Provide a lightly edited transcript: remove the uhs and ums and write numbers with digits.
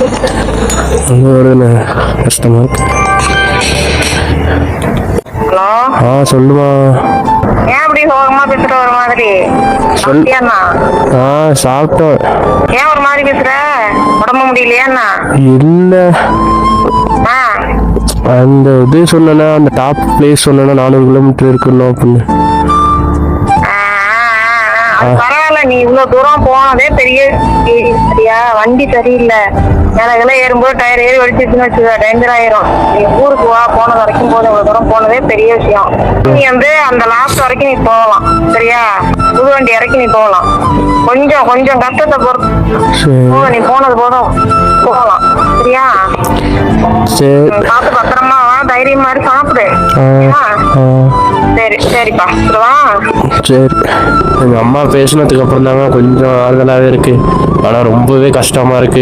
ஒரு கஷ்டமா இருக்கு. ஹலோ, சொல்லுமா. ஏன் அப்படி சோகமா பேசுற ஒரு மாதிரி? சாப்பிட்டியாண்ணா? சாப்பிட்டோம். ஏன் ஒரு மாதிரி பேசுற? உடம்பு முடியலையாண்ணா? இல்ல, ஆ, அந்த இது சொன்னா, அந்த டாப் பிளேஸ் சொன்னா 400 கிலோமீட்டர் இருக்குன்னு அப்படின்னு. ஆ, அது பரவாயில்ல. நீ இவ்வளவு தூரம் போனதே பெரிய சரியா? வண்டி சரியில்லை. மேலே ஏறும்போது டயர் ஏறி வெடிச்சிச்சுன்னு வச்சுக்க, டேஞ்சர் ஆயிரும். நீ ஊருக்கு வா, போனது வரைக்கும் போது இவ்வளவு தூரம் போனதே பெரிய விஷயம். நீ வந்து அந்த லாஸ்ட் வரைக்கும் நீ போகலாம் சரியா? புது வண்டி இறக்கி நீ போகலாம். கொஞ்சம் கொஞ்சம் கஷ்டத்தை பொறுத்து போக, நீ போனது போதும் போகலாம் சரியா? சரி, பார்த்து பத்திரமா வா, தைரியம் மாதிரி சாப்பிடு. சரி சரிப்பா, வா. சரி. எங்கள் அம்மா பேசினதுக்கு அப்புறம் தாங்க கொஞ்சம் ஆறுதலாகவே இருக்கு. ஆனால் ரொம்பவே கஷ்டமாக இருக்கு.